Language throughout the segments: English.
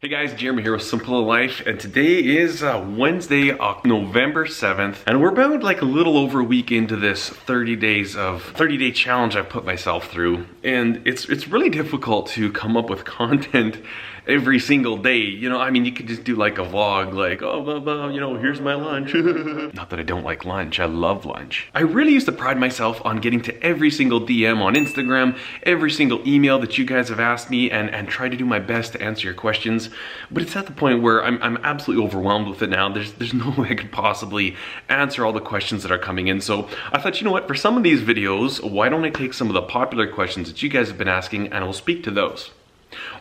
Hey guys, Jeremy here with Simple Life, and today is Wednesday, November 7th, and we're about like a little over a week into this 30-day challenge I've put myself through, and it's really difficult to come up with content every single day. You know, I mean, you could just do like a vlog, like, oh, blah, blah, you know, here's my lunch. Not that I don't like lunch, I love lunch. I really used to pride myself on getting to every single DM on Instagram, every single email that you guys have asked me, and try to do my best to answer your questions. But it's at the point where I'm absolutely overwhelmed with it now. There's no way I could possibly answer all the questions that are coming in. So I thought, you know what, for some of these videos, why don't I take some of the popular questions that you guys have been asking and I'll speak to those.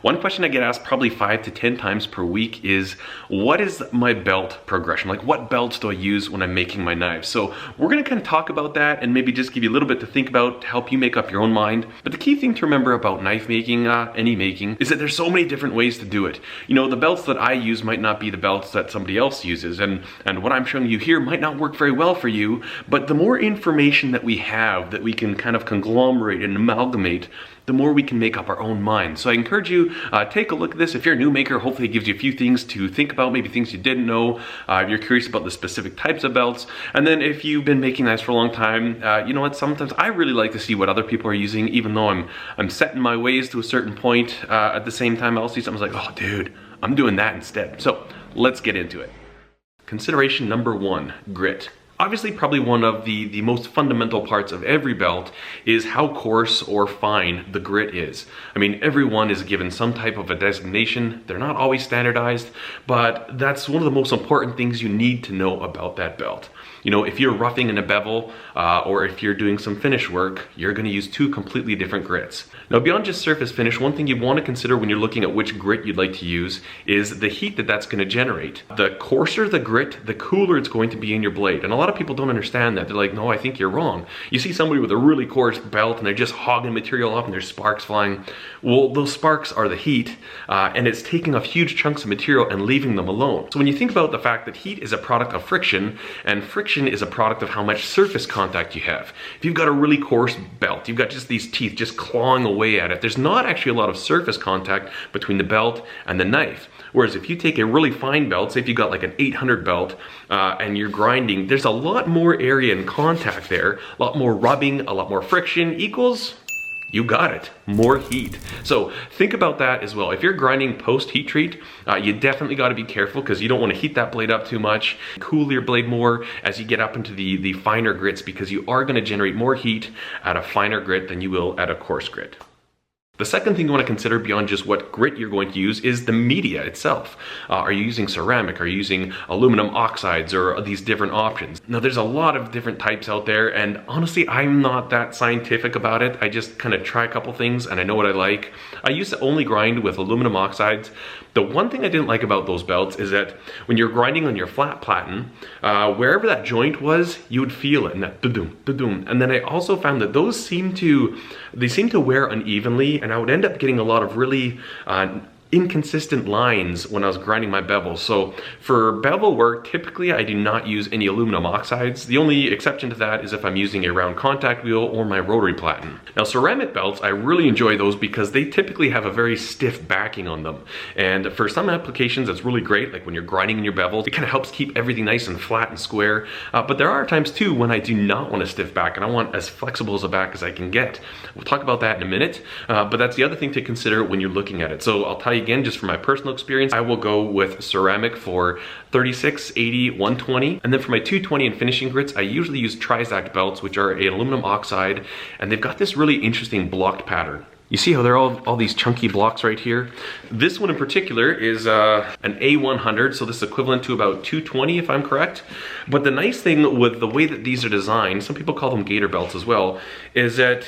One question I get asked probably 5 to 10 times per week is, what is my belt progression? Like, what belts do I use when I'm making my knives? So we're gonna kind of talk about that and maybe just give you a little bit to think about to help you make up your own mind. But the key thing to remember about knife making, any making, is that there's so many different ways to do it. You know, the belts that I use might not be the belts that somebody else uses, and what I'm showing you here might not work very well for you, but the more information that we have that we can kind of conglomerate and amalgamate, the more we can make up our own mind. So I encourage you, take a look at this. If you're a new maker, hopefully it gives you a few things to think about, maybe things you didn't know, if you're curious about the specific types of belts. And then if you've been making knives for a long time, you know what, sometimes I really like to see what other people are using, even though I'm set in my ways to a certain point. At the same time, I'll see something like, oh dude, I'm doing that instead. So let's get into it. Consideration number 1, grit. Obviously, probably one of the most fundamental parts of every belt is how coarse or fine the grit is. I mean, everyone is given some type of a designation. They're not always standardized, but that's one of the most important things you need to know about that belt. You know, if you're roughing in a bevel, or if you're doing some finish work, you're gonna use 2 completely different grits. Now, beyond just surface finish, one thing you wanna consider when you're looking at which grit you'd like to use is the heat that's gonna generate. The coarser the grit, the cooler it's going to be in your blade. And a lot of people don't understand that. They're like, no, I think you're wrong. You see somebody with a really coarse belt and they're just hogging material off and there's sparks flying. Well, those sparks are the heat, and it's taking off huge chunks of material and leaving them alone. So when you think about the fact that heat is a product of friction, and friction is a product of how much surface contact you have. If you've got a really coarse belt, you've got just these teeth just clawing away at it, there's not actually a lot of surface contact between the belt and the knife. Whereas if you take a really fine belt, say if you've got like an 800 belt, and you're grinding, there's a lot more area and contact there, a lot more rubbing, a lot more friction equals, you got it, more heat. So think about that as well. If you're grinding post heat treat, you definitely got to be careful because you don't want to heat that blade up too much. Cool your blade more as you get up into the finer grits, because you are going to generate more heat at a finer grit than you will at a coarse grit. The second thing you want to consider beyond just what grit you're going to use is the media itself. Are you using ceramic? Are you using aluminum oxides, or these different options? Now, there's a lot of different types out there, and honestly, I'm not that scientific about it. I just kind of try a couple things and I know what I like. I used to only grind with aluminum oxides. The one thing I didn't like about those belts is that when you're grinding on your flat platen, wherever that joint was, you would feel it, and that da-doom, da-doom. And then I also found that those seem to wear unevenly, and I would end up getting a lot of really inconsistent lines when I was grinding my bevels. So for bevel work, typically I do not use any aluminum oxides. The only exception to that is if I'm using a round contact wheel or my rotary platen. Now, ceramic belts, I really enjoy those because they typically have a very stiff backing on them. And for some applications, that's really great, like when you're grinding in your bevels, it kind of helps keep everything nice and flat and square. But there are times too when I do not want a stiff back and I want as flexible as a back as I can get. We'll talk about that in a minute, but that's the other thing to consider when you're looking at it. So I'll tell you again, just from my personal experience, I will go with ceramic for 36, 80, 120. And then for my 220 and finishing grits, I usually use Trizact belts, which are an aluminum oxide, and they've got this really interesting blocked pattern. You see how they're all these chunky blocks right here? This one in particular is an A100, so this is equivalent to about 220 if I'm correct. But the nice thing with the way that these are designed, some people call them gator belts as well, is that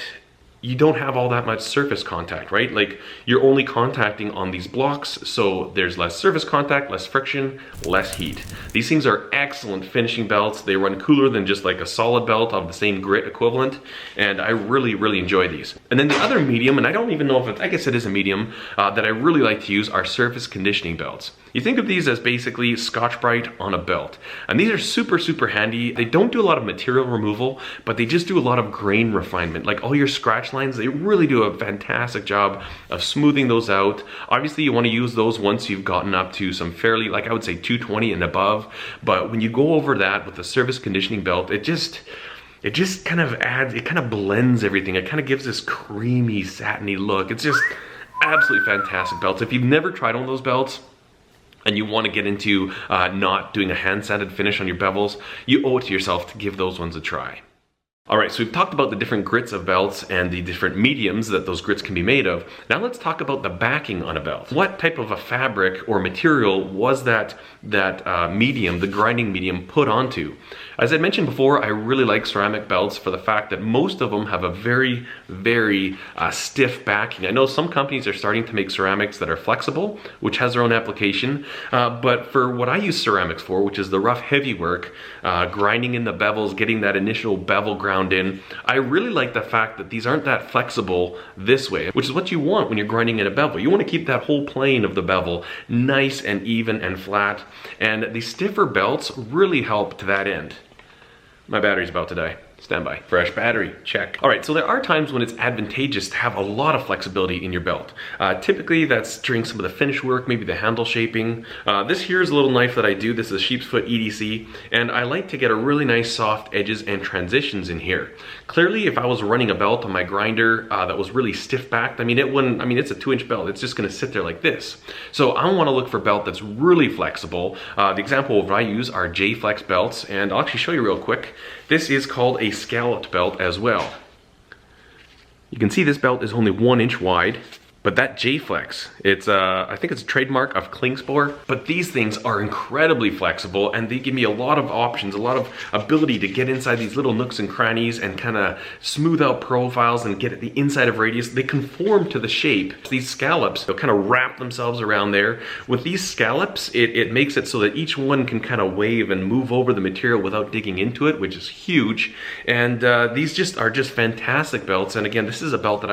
you don't have all that much surface contact, right? Like, you're only contacting on these blocks, so there's less surface contact, less friction, less heat. These things are excellent finishing belts. They run cooler than just like a solid belt of the same grit equivalent, and I really, really enjoy these. And then the other medium, and I don't even know if I guess it is a medium, that I really like to use are surface conditioning belts. You think of these as basically Scotch-Brite on a belt. And these are super, super handy. They don't do a lot of material removal, but they just do a lot of grain refinement. Like all your scratch lines, they really do a fantastic job of smoothing those out. Obviously, you want to use those once you've gotten up to some fairly, like I would say 220 and above. But when you go over that with the surface conditioning belt, it just kind of adds, it kind of blends everything. It kind of gives this creamy, satiny look. It's just absolutely fantastic belts. If you've never tried one of those belts, and you want to get into not doing a hand-sanded finish on your bevels, you owe it to yourself to give those ones a try. All right, so we've talked about the different grits of belts and the different mediums that those grits can be made of. Now let's talk about the backing on a belt. What type of a fabric or material was that medium, the grinding medium, put onto? As I mentioned before, I really like ceramic belts for the fact that most of them have a very, very stiff backing. I know some companies are starting to make ceramics that are flexible, which has their own application, but for what I use ceramics for, which is the rough, heavy work, grinding in the bevels, getting that initial bevel ground in, I really like the fact that these aren't that flexible this way, which is what you want when you're grinding in a bevel. You want to keep that whole plane of the bevel nice and even and flat, and the stiffer belts really help to that end. My battery's about to die. Stand by. Fresh battery, check. All right, so there are times when it's advantageous to have a lot of flexibility in your belt. Typically that's during some of the finish work, maybe the handle shaping. This here is a little knife that I do. This is a sheep's foot EDC, and I like to get a really nice soft edges and transitions in here. Clearly, if I was running a belt on my grinder that was really stiff backed, I mean, it's a 2-inch belt. It's just gonna sit there like this. So I wanna look for a belt that's really flexible. The example of what I use are J-Flex belts, and I'll actually show you real quick. This is called a scalloped belt as well. You can see this belt is only 1 inch wide, but that J-Flex, it's I think it's a trademark of Klingspor, but these things are incredibly flexible and they give me a lot of options, a lot of ability to get inside these little nooks and crannies and kind of smooth out profiles and get at the inside of radius. They conform to the shape. These scallops, they'll kind of wrap themselves around there. With these scallops, it makes it so that each one can kind of wave and move over the material without digging into it, which is huge. And these are just fantastic belts. And again, this is a belt that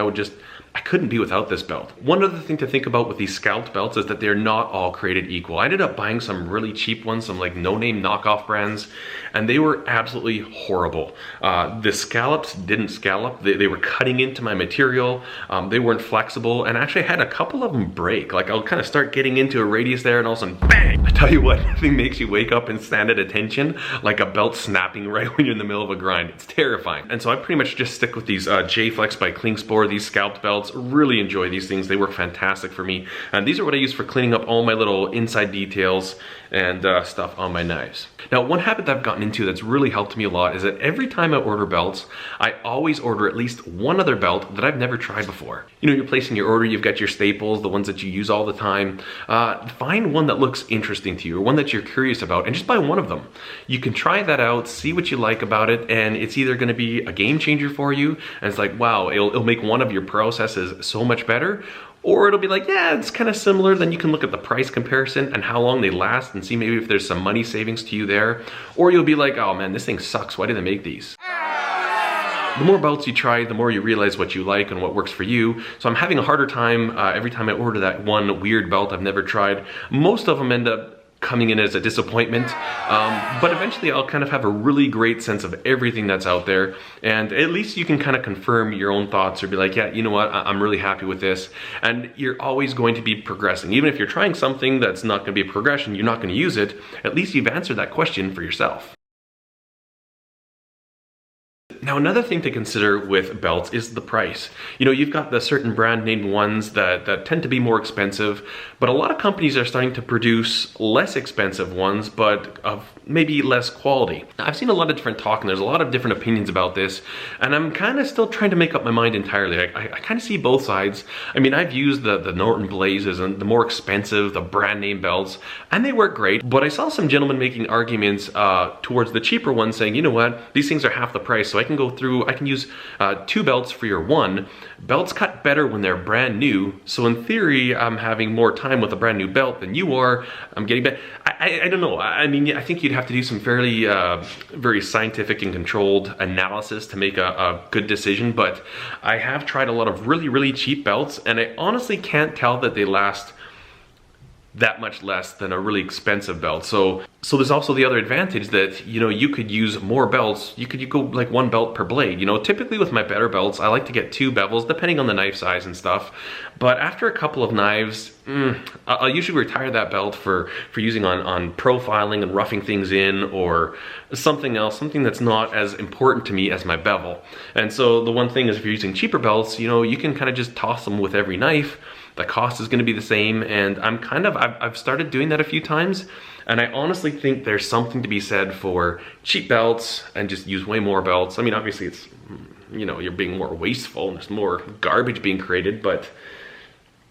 I couldn't be without this belt. One other thing to think about with these scalloped belts is that they're not all created equal. I ended up buying some really cheap ones, some like no-name knockoff brands, and they were absolutely horrible. The scallops didn't scallop. They were cutting into my material. They weren't flexible, and actually I had a couple of them break. Like I'll kind of start getting into a radius there and all of a sudden, bang! I tell you what, nothing makes you wake up and stand at attention like a belt snapping right when you're in the middle of a grind. It's terrifying. And so I pretty much just stick with these J-Flex by Klingspor, these scalloped belts. Really enjoy these things. They work fantastic for me. And these are what I use for cleaning up all my little inside details and stuff on my knives. Now, one habit that I've gotten into that's really helped me a lot is that every time I order belts, I always order at least one other belt that I've never tried before. You know, you're placing your order, you've got your staples, the ones that you use all the time. Find one that looks interesting to you or one that you're curious about and just buy one of them. You can try that out, see what you like about it, and it's either gonna be a game changer for you, and it's like, wow, it'll make one of your processes so much better, or it'll be like, yeah, it's kind of similar. Then you can look at the price comparison and how long they last and see maybe if there's some money savings to you there. Or you'll be like, oh man, this thing sucks. Why did they make these? The more belts you try, the more you realize what you like and what works for you. So I'm having a harder time every time I order that one weird belt I've never tried. Most of them end up coming in as a disappointment, but eventually I'll kind of have a really great sense of everything that's out there, and at least you can kind of confirm your own thoughts or be like, yeah, you know what, I'm really happy with this. And you're always going to be progressing. Even if you're trying something that's not going to be a progression, you're not going to use it, at least you've answered that question for yourself. Now, another thing to consider with belts is the price. You know, you've got the certain brand name ones that tend to be more expensive, but a lot of companies are starting to produce less expensive ones, but of maybe less quality. I've seen a lot of different talk and there's a lot of different opinions about this, and I'm kind of still trying to make up my mind entirely. I kind of see both sides. I mean, I've used the Norton Blazes and the more expensive, the brand name belts, and they work great, but I saw some gentlemen making arguments towards the cheaper ones saying, you know what, these things are half the price, so I can go through, I can use 2 belts for your one. Belts cut better when they're brand new, so in theory, I'm having more time with a brand new belt than you are. I'm getting better. I don't know. I mean, I think you'd have to do some fairly, very scientific and controlled analysis to make a good decision, but I have tried a lot of really, really cheap belts, and I honestly can't tell that they last that much less than a really expensive belt. So there's also the other advantage that, you know, you could use more belts. You go like one belt per blade. You know, typically with my better belts, I like to get 2 bevels depending on the knife size and stuff. But after a couple of knives, I'll usually retire that belt for using on profiling and roughing things in, or something else, something that's not as important to me as my bevel. And so the one thing is, if you're using cheaper belts, you know, you can kind of just toss them with every knife. The cost is going to be the same, and I've started doing that a few times, and I honestly think there's something to be said for cheap belts and just use way more belts. I mean, obviously it's, you know, you're being more wasteful and there's more garbage being created, but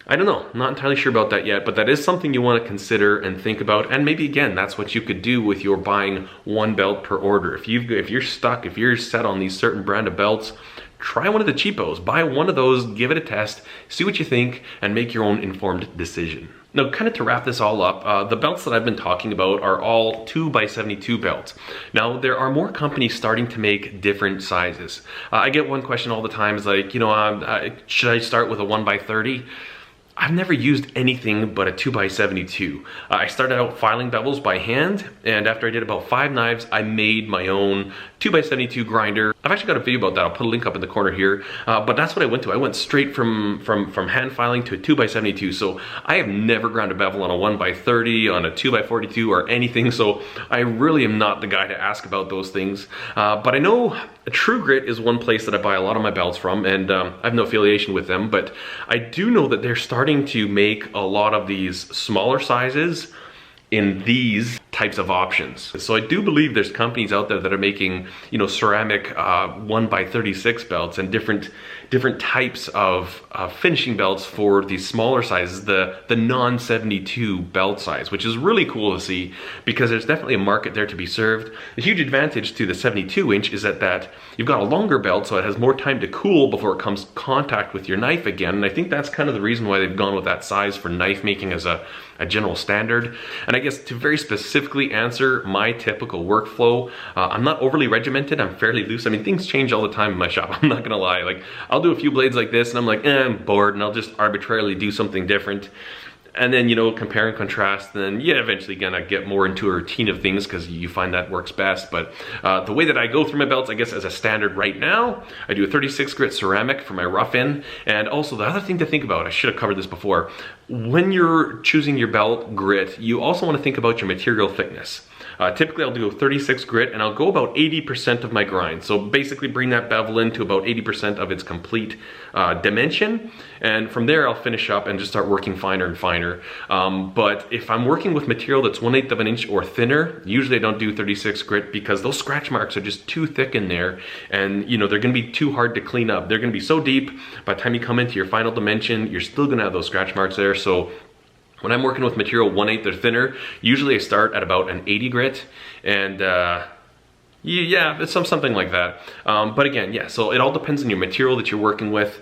I don't know, I'm not entirely sure about that yet, but that is something you want to consider and think about. And maybe again, that's what you could do with your buying 1 belt per order. If you're stuck, if you're set on these certain brand of belts, try one of the cheapos, buy one of those, give it a test, see what you think, and make your own informed decision. Now, kind of to wrap this all up, the belts that I've been talking about are all 2x72 belts. Now, there are more companies starting to make different sizes. I get one question all the time, is like, you know, should I start with a 1x30? I've never used anything but a 2x72. I started out filing bevels by hand, and after I did about 5 knives, I made my own 2x72 grinder. I've actually got a video about that. I'll put a link up in the corner here. But that's what I went to. I went straight from hand filing to a 2x72. So I have never ground a bevel on a 1x30, on a 2x42, or anything. So I really am not the guy to ask about those things. But I know True Grit is one place that I buy a lot of my belts from, and I have no affiliation with them. But I do know that they're starting to make a lot of these smaller sizes in these types of options. So I do believe there's companies out there that are making, you know, ceramic 1x36 belts and different types of finishing belts for these smaller sizes, the non-72 belt size, which is really cool to see, because there's definitely a market there to be served. The huge advantage to the 72-inch is that you've got a longer belt, so it has more time to cool before it comes contact with your knife again. And I think that's kind of the reason why they've gone with that size for knife making as a general standard. And I guess to very specifically answer my typical workflow, I'm not overly regimented, I'm fairly loose. I mean, things change all the time in my shop, I'm not gonna lie. Like, I'll do a few blades like this and I'm like, I'm bored, and I'll just arbitrarily do something different. And then, you know, compare and contrast, then yeah, eventually gonna get more into a routine of things because you find that works best. But the way that I go through my belts, I guess as a standard right now, I do a 36 grit ceramic for my rough in. And also the other thing to think about, I should have covered this before, when you're choosing your belt grit, you also want to think about your material thickness. Typically I'll do a 36 grit and I'll go about 80% of my grind. So basically bring that bevel into about 80% of its complete dimension. And from there I'll finish up and just start working finer and finer. But if I'm working with material that's 1/8 of an inch or thinner, usually I don't do 36 grit because those scratch marks are just too thick in there. And you know, they're gonna be too hard to clean up. They're gonna be so deep, by the time you come into your final dimension, you're still gonna have those scratch marks there. So when I'm working with material 1/8 or thinner, usually I start at about an 80 grit, and yeah, it's something like that. But again, yeah, so it all depends on your material that you're working with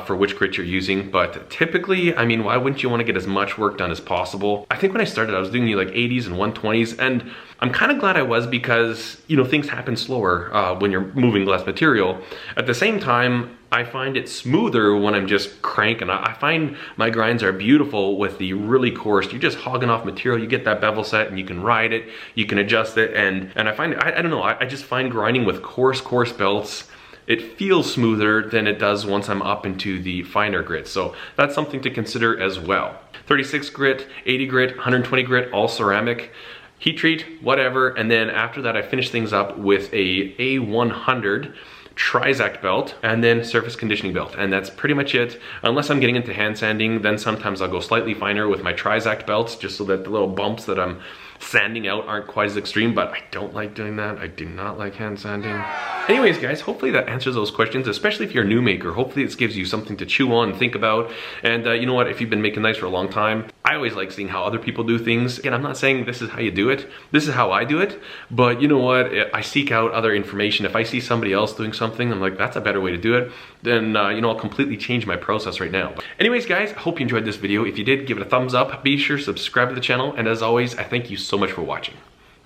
for which grit you're using. But typically, I mean, why wouldn't you want to get as much work done as possible? I think when I started, I was doing like 80s and 120s, and I'm kind of glad I was, because, you know, things happen slower when you're moving less material. At the same time, I find it smoother when I'm just cranking. I find my grinds are beautiful with the really coarse. You're just hogging off material, you get that bevel set and you can ride it, you can adjust it, and I find, I don't know, I just find grinding with coarse belts, it feels smoother than it does once I'm up into the finer grit. So that's something to consider as well. 36 grit, 80 grit, 120 grit, all ceramic. Heat treat, whatever, and then after that I finish things up with a A100 Trizact belt and then surface conditioning belt, and that's pretty much it. Unless I'm getting into hand sanding, then sometimes I'll go slightly finer with my Trizact belts, just so that the little bumps that I'm sanding out aren't quite as extreme, but I don't like doing that. I do not like hand sanding. Anyways, guys, hopefully that answers those questions, especially if you're a new maker. Hopefully this gives you something to chew on and think about. And you know what, if you've been making knives for a long time, I always like seeing how other people do things. Again, I'm not saying this is how you do it. This is how I do it. But you know what, I seek out other information. If I see somebody else doing something, I'm like, that's a better way to do it. Then, you know, I'll completely change my process right now. Anyways, guys, I hope you enjoyed this video. If you did, give it a thumbs up. Be sure to subscribe to the channel. And as always, I thank you so much for watching.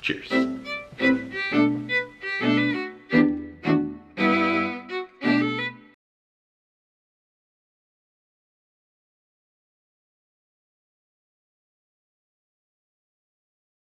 Cheers.